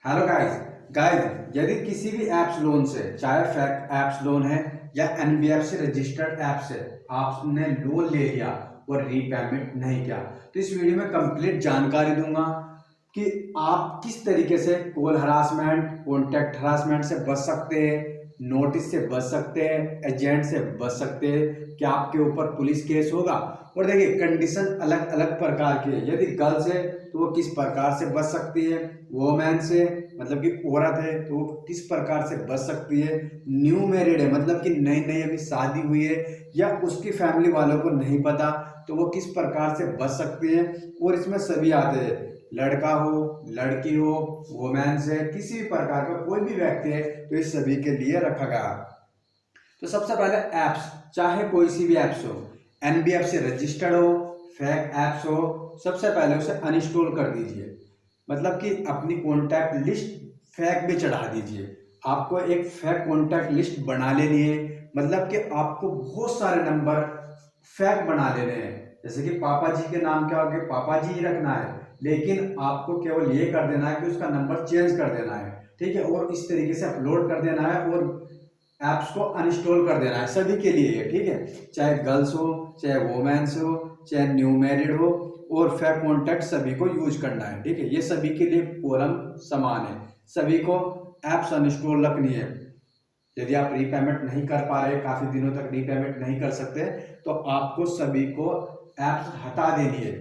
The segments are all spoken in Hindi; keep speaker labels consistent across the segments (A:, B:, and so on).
A: Hello guys. यदि किसी भी ऐप्स लोन से, चाहे फेक ऐप्स लोन है या एनबीएफसी रजिस्टर्ड ऐप से आपने लोन ले लिया और रीपेमेंट नहीं किया, तो इस वीडियो में कंप्लीट जानकारी दूंगा कि आप किस तरीके से कॉल हरासमेंट, कॉन्टैक्ट हरासमेंट से बच सकते हैं, नोटिस से बच सकते हैं, एजेंट से बच सकते हैं, क्या आपके ऊपर पुलिस केस होगा। और देखिए, कंडीशन अलग अलग प्रकार की है। यदि गर्ल्स है तो वो किस प्रकार से बच सकती है, वोमेन से मतलब कि औरत है तो वो किस प्रकार से बच सकती है, न्यू मैरिड है मतलब कि नई नई अभी शादी हुई है या उसकी फैमिली वालों को नहीं पता, तो वो किस प्रकार से बच सकती है। और इसमें सभी आते हैं, लड़का हो, लड़की हो, वोमेन्स है, किसी भी प्रकार का कोई भी व्यक्ति है, तो इस सभी के लिए रखा गया। तो सबसे पहले ऐप्स, चाहे कोई सी भी ऐप्स हो, एनबीएफसी रजिस्टर्ड हो, फेक ऐप्स हो, सबसे पहले उसे अनइंस्टॉल कर दीजिए। मतलब कि अपनी कॉन्टैक्ट लिस्ट फेक भी चढ़ा दीजिए। आपको एक फेक कॉन्टैक्ट लिस्ट बना लेनी है, मतलब कि आपको बहुत सारे नंबर फेक बना लेने हैं। जैसे कि पापा जी के नाम के आगे पापा जी ही रखना है, लेकिन आपको केवल ये कर देना है कि उसका नंबर चेंज कर देना है, ठीक है, और इस तरीके से अपलोड कर देना है और ऐप्स को अनइंस्टॉल कर देना है। सभी के लिए है, ठीक है, चाहे गर्ल्स हो, चाहे वोमेन्स हो, चाहे न्यू मैरिड हो, और फेक कॉन्टैक्ट सभी को यूज करना है, ठीक है। ये सभी के लिए कॉलम समान है, सभी को ऐप्स अनइंस्टॉल रखनी है। यदि आप रीपेमेंट नहीं कर पा रहे, काफी दिनों तक रीपेमेंट नहीं कर सकते, तो आपको सभी को ऐप्स हटा देनी है।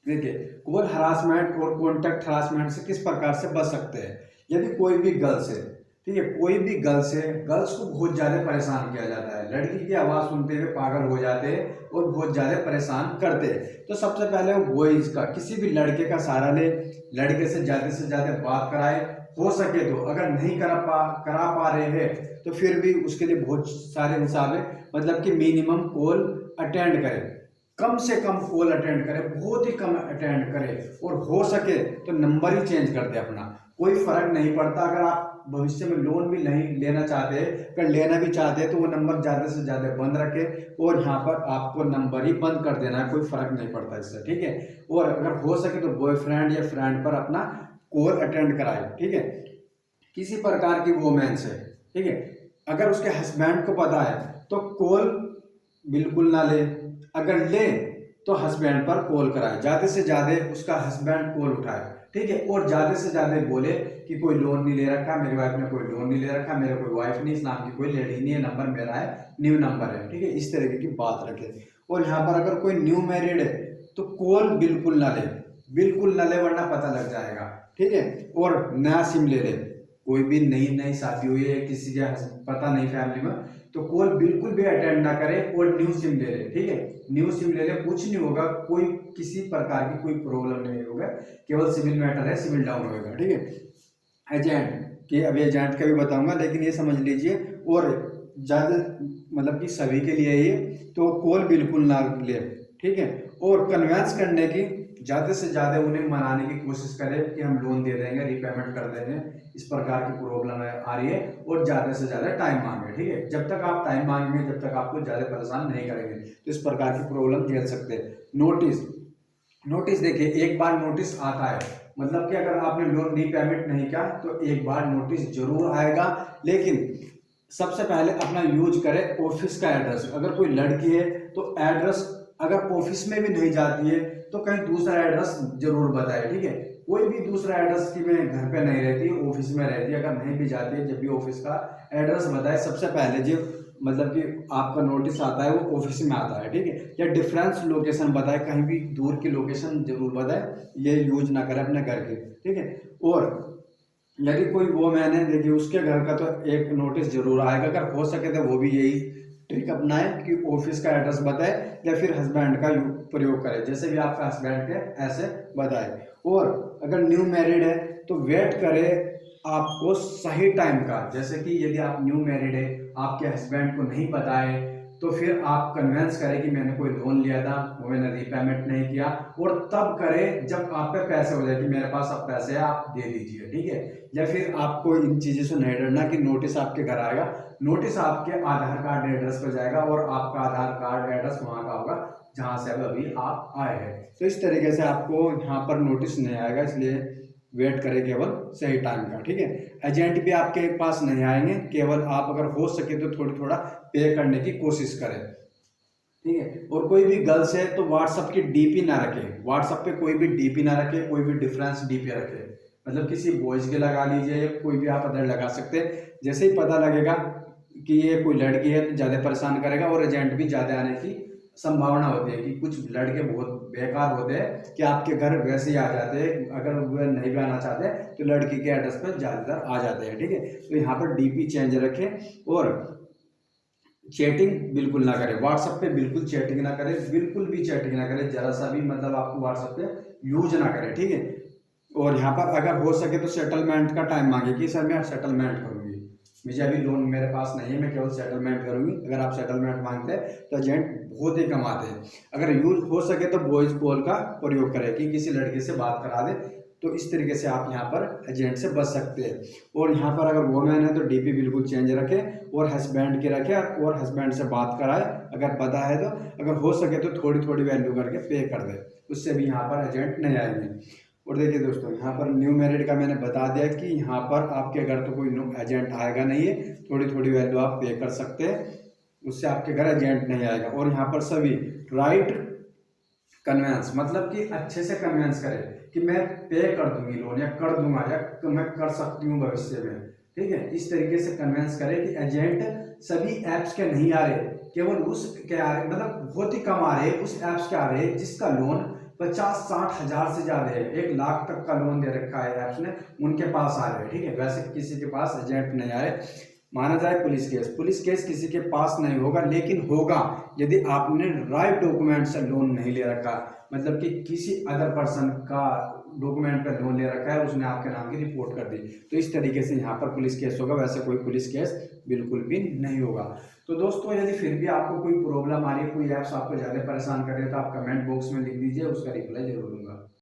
A: देखिए, कॉल हरासमेंट और कॉन्टैक्ट हरासमेंट से किस प्रकार से बच सकते हैं। यदि कोई भी गर्ल्स है, ठीक है, कोई भी गर्ल्स है, गर्ल्स को बहुत ज्यादा परेशान किया जाता है, लड़की की आवाज सुनते हुए पागल हो जाते हैं और बहुत ज्यादा परेशान करते हैं। तो सबसे पहले वो बॉयज का, किसी भी लड़के का सहारा ले, लड़के से ज्यादा बात कराए, हो सके तो अगर नहीं करा पा रहे हैं तो फिर भी उसके लिए बहुत सारे हिसाब है। मतलब कि मिनिमम कॉल अटेंड करें, कम से कम कॉल अटेंड करे, बहुत ही कम अटेंड करे, और हो सके तो नंबर ही चेंज कर दे अपना। कोई फर्क नहीं पड़ता, अगर आप भविष्य में लोन भी नहीं लेना चाहते, अगर लेना भी चाहते हैं तो वो नंबर ज्यादा से ज्यादा बंद रखे, और यहाँ पर आपको नंबर ही बंद कर देना है, कोई फर्क नहीं पड़ता इससे, ठीक है। और अगर हो सके तो बॉयफ्रेंड या फ्रेंड पर अपना कॉल अटेंड कराए, ठीक है। किसी प्रकार की वोमेंस है, ठीक है, अगर उसके हस्बैंड को पता है तो कॉल बिल्कुल ना ले, अगर ले तो हस्बैंड पर कॉल कराए, ज्यादा से ज्यादा उसका हस्बैंड कॉल उठाए, ठीक है, और ज्यादा से ज्यादा बोले कि कोई लोन नहीं ले रखा, मेरी वाइफ ने कोई लोन नहीं ले रखा, मेरे कोई वाइफ नहीं, इस नाम की कोई लेडी नहीं है, नंबर मेरा है, न्यू नंबर है, ठीक है, इस तरीके की बात रखे। और यहाँ पर अगर कोई न्यू मैरिड है तो कॉल बिल्कुल ना ले, बिल्कुल ना ले, वरना पता लग जाएगा, ठीक है। और नया सिम ले ले, कोई भी नई नई शादी हुई है, किसी के पता नहीं फैमिली में, तो कॉल बिल्कुल भी अटेंड ना करे और न्यू सिम ले ले, ठीक है। न्यू सिम ले ले, कुछ नहीं होगा, कोई किसी प्रकार की कोई प्रॉब्लम नहीं होगा, केवल सिविल मैटर है, सिविल डाउन होगा, ठीक है। एजेंट कि अभी एजेंट का भी बताऊंगा, लेकिन ये समझ लीजिए, और ज्यादा मतलब कि सभी के लिए ये, तो कॉल बिल्कुल ना ले, ठीक है। और कन्वेंस करने की, ज्यादा से ज्यादा उन्हें मनाने की कोशिश करें कि हम लोन दे देंगे, रिपेमेंट कर देंगे, इस प्रकार की प्रॉब्लम आ रही है, और ज्यादा से ज्यादा टाइम मांगे, ठीक है। जब तक आप टाइम मांगेंगे, जब तक आपको ज्यादा परेशान नहीं करेंगे, तो इस प्रकार की प्रॉब्लम झेल सकते हैं। नोटिस, नोटिस देखिए, एक बार नोटिस आता है, मतलब कि अगर आपने लोन रीपेमेंट नहीं किया तो एक बार नोटिस जरूर आएगा, लेकिन सबसे पहले अपना यूज करें ऑफिस का एड्रेस। अगर कोई लड़की है तो एड्रेस, अगर ऑफिस में भी नहीं जाती है तो कहीं दूसरा एड्रेस जरूर बताए, ठीक है। कोई भी दूसरा एड्रेस की में घर पे नहीं रहती, ऑफिस में रहती है, अगर नहीं भी जाती है, जब भी ऑफिस का एड्रेस बताए सबसे पहले, जो मतलब कि आपका नोटिस आता है वो ऑफिस में आता है, ठीक है। या डिफरेंस लोकेशन बताए, कहीं भी दूर की लोकेशन जरूर बताए, ये यूज ना करें अपने घर की, ठीक है। और यदि कोई वो मैंने देखिए उसके घर का तो एक नोटिस जरूर आएगा, अगर हो सके तो वो भी यही ट्रिक अपनाए कि ऑफिस का एड्रेस बताए या फिर हस्बैंड का प्रयोग करे, जैसे भी आपका हस्बैंड के ऐसे बताए। और अगर न्यू मैरिड है तो वेट करे आपको सही टाइम का, जैसे कि यदि आप न्यू मैरिड है, आपके हस्बैंड को नहीं पता है, तो फिर आप कन्वेंस करें कि मैंने कोई लोन लिया था, वो मैंने रीपेमेंट नहीं किया, और तब करें जब आप पे पैसे हो जाए कि मेरे पास अब पैसे है, आप दे दीजिए, ठीक है। या फिर आपको इन चीजों से नहीं डरना कि नोटिस आपके घर आएगा, नोटिस आपके आधार कार्ड एड्रेस पर जाएगा, और आपका आधार कार्ड एड्रेस वहां का होगा जहां से अभी आप आए हैं, तो इस तरीके से आपको यहाँ पर नोटिस नहीं आएगा। इसलिए वेट करें केवल सही टाइम का, ठीक है। एजेंट भी आपके पास नहीं आएंगे, केवल आप अगर हो सके तो थोड़ा पे करने की कोशिश करें, ठीक है। और कोई भी गर्ल्स है तो व्हाट्सएप की डीपी ना रखे, व्हाट्सएप पे कोई भी डीपी ना रखे, कोई भी डिफरेंस डीपी रखे, मतलब किसी बॉयज के लगा लीजिए या कोई भी आप अदर लगा सकते हैं। जैसे ही पता लगेगा कि ये कोई लड़की है तो ज़्यादा परेशान करेगा और एजेंट भी ज़्यादा आने की संभावना होती है, कि कुछ लड़के बहुत बेकार होते हैं कि आपके घर वैसे ही आ जाते हैं, अगर वह नहीं भी आना चाहते तो लड़की के एड्रेस पर ज़्यादातर आ जाते हैं, ठीक है। तो यहाँ पर डीपी चेंज रखें और चैटिंग बिल्कुल ना करें, व्हाट्सएप पे बिल्कुल चैटिंग ना करें, बिल्कुल भी चैटिंग ना करें, जरा सा भी मतलब आपको व्हाट्सएप पे यूज ना करें, ठीक है। और यहाँ पर अगर हो सके तो सेटलमेंट का टाइम मांगे कि सर मैं सेटलमेंट करूंगी, मुझे अभी लोन मेरे पास नहीं है, मैं केवल सेटलमेंट करूंगी। अगर आप सेटलमेंट मांगते हैं तो एजेंट बहुत ही कमाते हैं। अगर यूज हो सके तो वॉइस कॉल का प्रयोग करें कि किसी लड़के से बात करा दे, तो इस तरीके से आप यहाँ पर एजेंट से बच सकते हैं। और यहाँ पर अगर वोमेन है तो डीपी बिल्कुल चेंज रखें और हस्बैंड की रखें और हस्बैंड से बात कराए, अगर पता है तो अगर हो सके तो थोड़ी थोड़ी वैल्यू करके पे कर दे, उससे भी यहाँ पर एजेंट नहीं आएंगे। और देखिए दोस्तों, यहाँ पर न्यू मैरिड का मैंने बता दिया कि यहाँ पर आपके घर तो कोई एजेंट आएगा नहीं है, थोड़ी थोड़ी वैल्यू आप पे कर सकते हैं, उससे आपके घर एजेंट नहीं आएगा। और यहाँ पर सभी राइट कन्वेंस, मतलब कि अच्छे से कन्वेंस करें कि मैं पे कर दूंगी लोन या कर दूंगा या मैं कर सकती हूँ भविष्य में, ठीक है। इस तरीके से कन्वेंस करें कि एजेंट सभी ऐप्स के नहीं आ रहे, केवल उस के आ रहे, मतलब बहुत ही कम आ रहे उस ऐप्स के आ रहे जिसका लोन 50-60 हजार से ज्यादा है, 1 लाख तक का लोन दे रखा है ऐप्स ने, उनके पास आ रहे हैं, ठीक है। वैसे किसी के पास एजेंट नहीं आ रहे। माना जाए पुलिस केस किसी के पास नहीं होगा, लेकिन होगा यदि आपने राइट डॉक्यूमेंट से लोन नहीं ले रखा, मतलब कि किसी अदर पर्सन का डॉक्यूमेंट पे लोन ले रखा है, उसने आपके नाम की रिपोर्ट कर दी, तो इस तरीके से यहाँ पर पुलिस केस होगा, वैसे कोई पुलिस केस बिल्कुल भी नहीं होगा। तो दोस्तों, यदि फिर भी आपको कोई प्रॉब्लम आ रही है, कोई ऐप्स आपको ज़्यादा परेशान कर रहे हैं, तो आप कमेंट बॉक्स में लिख दीजिए, उसका रिप्लाई जरूर दूंगा।